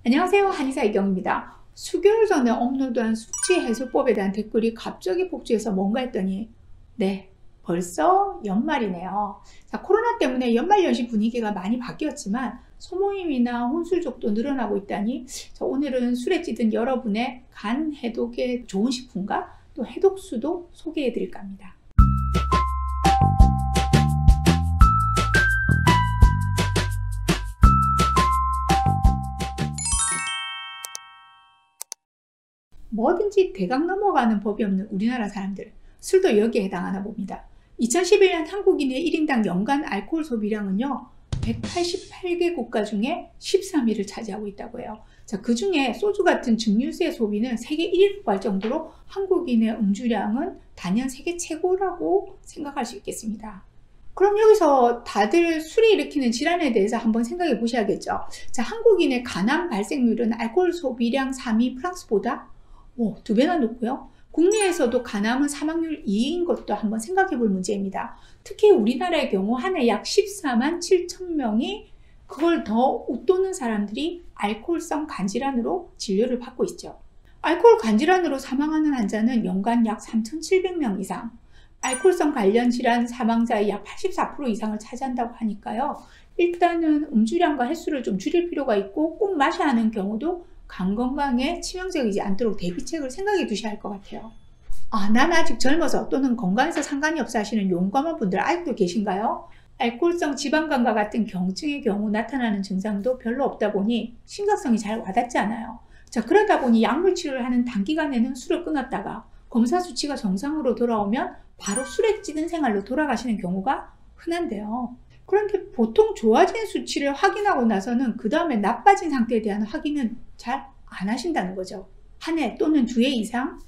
안녕하세요. 한의사 이경입니다. 수개월 전에 업로드한 숙취 해소법에 대한 댓글이 갑자기 폭주해서 뭔가 했더니 벌써 연말이네요. 자, 코로나 때문에 연말연시 분위기가 많이 바뀌었지만 소모임이나 혼술족도 늘어나고 있다니 오늘은 술에 찌든 여러분의 간 해독에 좋은 식품과 또 해독수도 소개해 드릴까 합니다. 뭐든지 대강 넘어가는 법이 없는 우리나라 사람들, 술도 여기에 해당하나 봅니다. 2011년 한국인의 1인당 연간 알코올 소비량은요 188개 국가 중에 13위를 차지하고 있다고 해요. 자, 그 중에 소주 같은 증류수의 소비는 세계 1위를 할 정도로 한국인의 음주량은 단연 세계 최고라고 생각할 수 있겠습니다. 그럼 여기서 다들 술이 일으키는 질환에 대해서 한번 생각해 보셔야겠죠. 자, 한국인의 간암 발생률은 알코올 소비량 3위 프랑스보다 2배나 높고요. 국내에서도 간암은 사망률 2위인 것도 한번 생각해 볼 문제입니다. 특히 우리나라의 경우 한 해 약 14만 7천 명이 그걸 더 웃도는 사람들이 알코올성 간질환으로 진료를 받고 있죠. 알코올 간질환으로 사망하는 환자는 연간 약 3,700명 이상, 알코올성 관련 질환 사망자의 약 84% 이상을 차지한다고 하니까요. 일단은 음주량과 횟수를 좀 줄일 필요가 있고 꼭 마셔야 하는 경우도 간 건강에 치명적이지 않도록 대비책을 생각해 두셔야 할 것 같아요. 난 아직 젊어서 또는 건강에서 상관이 없어 하시는 용감한 분들 아직도 계신가요? 알코올성 지방간과 같은 경증의 경우 나타나는 증상도 별로 없다 보니 심각성이 잘 와닿지 않아요. 자, 그러다 보니 약물 치료를 하는 단기간에는 술을 끊었다가 검사 수치가 정상으로 돌아오면 바로 술에 찌든 생활로 돌아가시는 경우가 흔한데요. 그런데 보통 좋아진 수치를 확인하고 나서는 그 다음에 나빠진 상태에 대한 확인은 잘 안 하신다는 거죠. 한 해 또는 2해 이상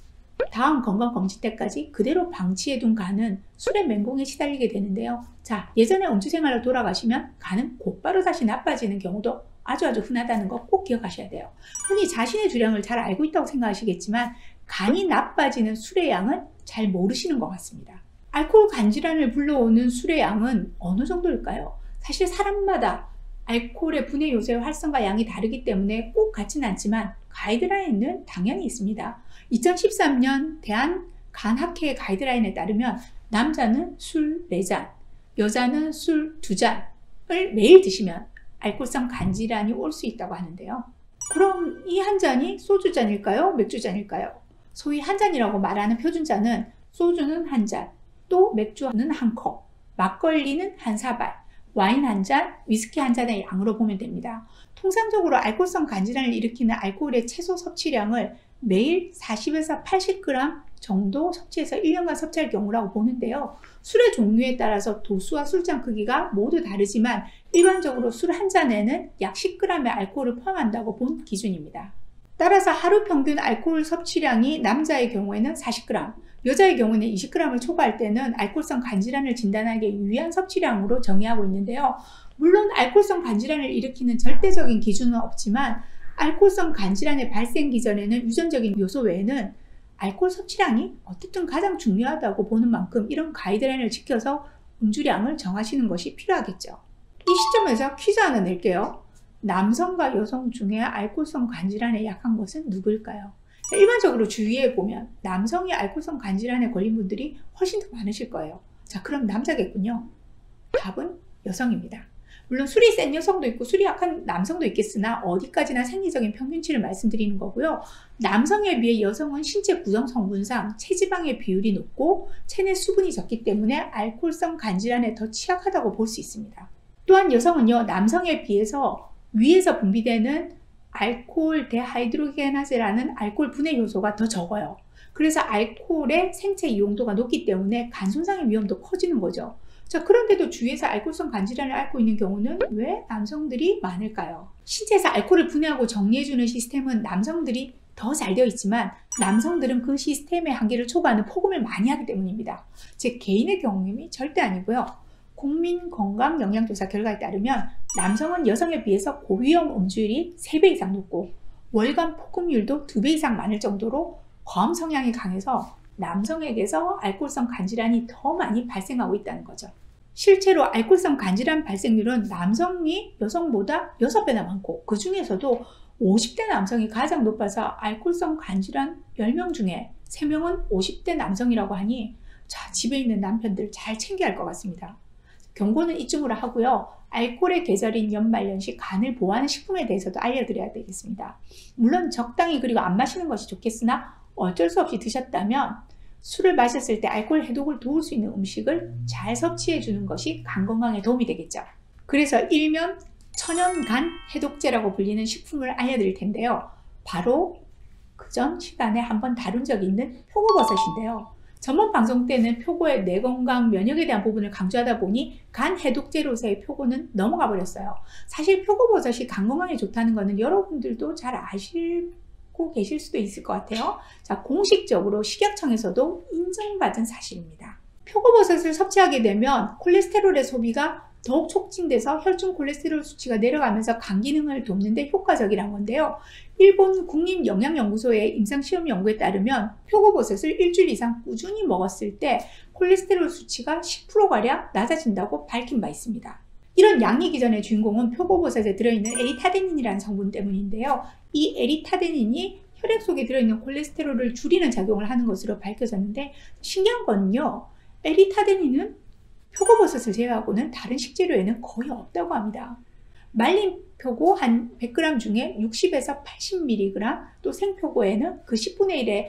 다음 건강검진 때까지 그대로 방치해둔 간은 술의 맹공에 시달리게 되는데요. 자, 예전에 음주 생활로 돌아가시면 간은 곧바로 다시 나빠지는 경우도 아주 흔하다는 거 꼭 기억하셔야 돼요. 흔히 자신의 주량을 잘 알고 있다고 생각하시겠지만 간이 나빠지는 술의 양은 잘 모르시는 것 같습니다. 알코올 간질환을 불러오는 술의 양은 어느 정도일까요? 사실 사람마다 알코올의 분해 요소의 활성과 양이 다르기 때문에 꼭 같지는 않지만 가이드라인은 당연히 있습니다. 2013년 대한간학회의 가이드라인에 따르면 남자는 술 4잔, 여자는 술 2잔을 매일 드시면 알코올성 간질환이 올 수 있다고 하는데요. 그럼 이 한 잔이 소주잔일까요? 맥주잔일까요? 소위 한 잔이라고 말하는 표준잔은 소주는 한 잔, 또 맥주는 한 컵, 막걸리는 한 사발, 와인 한 잔, 위스키 한 잔의 양으로 보면 됩니다. 통상적으로 알코올성 간질환을 일으키는 알코올의 최소 섭취량을 매일 40에서 80g 정도 섭취해서 1년간 섭취할 경우라고 보는데요. 술의 종류에 따라서 도수와 술잔 크기가 모두 다르지만 일반적으로 술 한 잔에는 약 10g의 알코올을 포함한다고 본 기준입니다. 따라서 하루 평균 알코올 섭취량이 남자의 경우에는 40g, 여자의 경우는 20g을 초과할 때는 알코올성 간질환을 진단하기 유의한 섭취량으로 정의하고 있는데요. 물론 알코올성 간질환을 일으키는 절대적인 기준은 없지만 알코올성 간질환의 발생 기전에는 유전적인 요소 외에는 알코올 섭취량이 어쨌든 가장 중요하다고 보는 만큼 이런 가이드라인을 지켜서 음주량을 정하시는 것이 필요하겠죠. 이 시점에서 퀴즈 하나 낼게요. 남성과 여성 중에 알코올성 간질환에 약한 것은 누구일까요? 일반적으로 주위에 보면 남성이 알코올성 간질환에 걸린 분들이 훨씬 더 많으실 거예요. 자, 그럼 남자겠군요. 답은 여성입니다. 물론 술이 센 여성도 있고 술이 약한 남성도 있겠으나 어디까지나 생리적인 평균치를 말씀드리는 거고요. 남성에 비해 여성은 신체 구성 성분상 체지방의 비율이 높고 체내 수분이 적기 때문에 알코올성 간질환에 더 취약하다고 볼 수 있습니다. 또한 여성은요, 남성에 비해서 위에서 분비되는 알코올 데하이드로게나제라는 알코올 분해 요소가 더 적어요. 그래서 알코올의 생체 이용도가 높기 때문에 간 손상의 위험도 커지는 거죠. 자, 그런데도 주위에서 알코올성 간질환을 앓고 있는 경우는 왜 남성들이 많을까요? 신체에서 알코올을 분해하고 정리해주는 시스템은 남성들이 더 잘 되어 있지만 남성들은 그 시스템의 한계를 초과하는 폭음을 많이 하기 때문입니다. 제 개인의 경험이 절대 아니고요. 국민건강영양조사 결과에 따르면 남성은 여성에 비해서 고위험 음주율이 3배 이상 높고 월간 폭음률도 2배 이상 많을 정도로 과음 성향이 강해서 남성에게서 알코올성 간질환이 더 많이 발생하고 있다는 거죠. 실제로 알코올성 간질환 발생률은 남성이 여성보다 6배나 많고 그 중에서도 50대 남성이 가장 높아서 알코올성 간질환 10명 중에 3명은 50대 남성이라고 하니 자, 집에 있는 남편들 잘 챙겨야 할 것 같습니다. 경고는 이쯤으로 하고요. 알코올의 계절인 연말연시 간을 보호하는 식품에 대해서도 알려드려야 되겠습니다. 물론 적당히 그리고 안 마시는 것이 좋겠으나 어쩔 수 없이 드셨다면 술을 마셨을 때 알코올 해독을 도울 수 있는 음식을 잘 섭취해 주는 것이 간 건강에 도움이 되겠죠. 그래서 일면 천연 간 해독제라고 불리는 식품을 알려드릴 텐데요. 바로 그전 시간에 한번 다룬 적이 있는 표고버섯인데요. 전번 방송 때는 표고의 뇌 건강, 면역에 대한 부분을 강조하다 보니 간 해독제로서의 표고는 넘어가 버렸어요. 사실 표고버섯이 간 건강에 좋다는 것은 여러분들도 잘 아시고 계실 수도 있을 것 같아요. 자, 공식적으로 식약청에서도 인정받은 사실입니다. 표고버섯을 섭취하게 되면 콜레스테롤의 소비가 더욱 촉진돼서 혈중 콜레스테롤 수치가 내려가면서 간 기능을 돕는 데 효과적이란 건데요. 일본 국립영양연구소의 임상시험 연구에 따르면 표고버섯을 일주일 이상 꾸준히 먹었을 때 콜레스테롤 수치가 10%가량 낮아진다고 밝힌 바 있습니다. 이런 양리 기전의 주인공은 표고버섯에 들어있는 에리타데닌이라는 성분 때문인데요. 이 에리타데닌이 혈액 속에 들어있는 콜레스테롤을 줄이는 작용을 하는 것으로 밝혀졌는데 신기한 건요. 에리타데닌은 표고버섯을 제외하고는 다른 식재료에는 거의 없다고 합니다. 말린 표고 한 100g 중에 60에서 80mg, 또 생표고에는 그 10분의 1에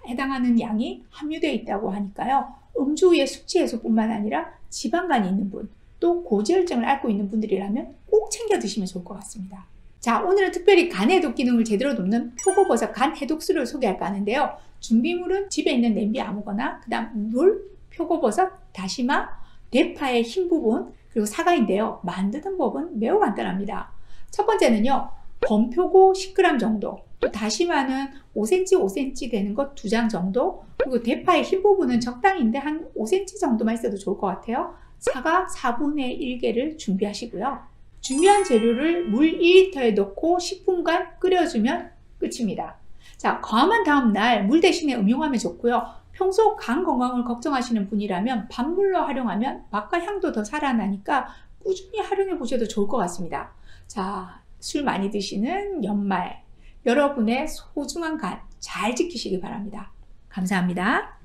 해당하는 양이 함유되어 있다고 하니까요. 음주의 숙취 해소뿐만 아니라 지방간이 있는 분, 또 고지혈증을 앓고 있는 분들이라면 꼭 챙겨 드시면 좋을 것 같습니다. 자, 오늘은 특별히 간 해독 기능을 제대로 돕는 표고버섯 간 해독술을 소개할까 하는데요. 준비물은 집에 있는 냄비 아무거나, 그 다음 물, 표고버섯, 다시마, 대파의 흰 부분, 그리고 사과인데요. 만드는 법은 매우 간단합니다. 첫 번째는요. 건표고 10g 정도, 또 다시마는 5cm, 5cm 되는 것 2장 정도, 그리고 대파의 흰 부분은 적당인데 한 5cm 정도만 있어도 좋을 것 같아요. 사과 4분의 1개를 준비하시고요. 준비한 재료를 물 2리터에 넣고 10분간 끓여주면 끝입니다. 자, 과음한 다음날 물 대신에 음용하면 좋고요. 평소 간 건강을 걱정하시는 분이라면 밥물로 활용하면 맛과 향도 더 살아나니까 꾸준히 활용해 보셔도 좋을 것 같습니다. 자, 술 많이 드시는 연말, 여러분의 소중한 간 잘 지키시기 바랍니다. 감사합니다.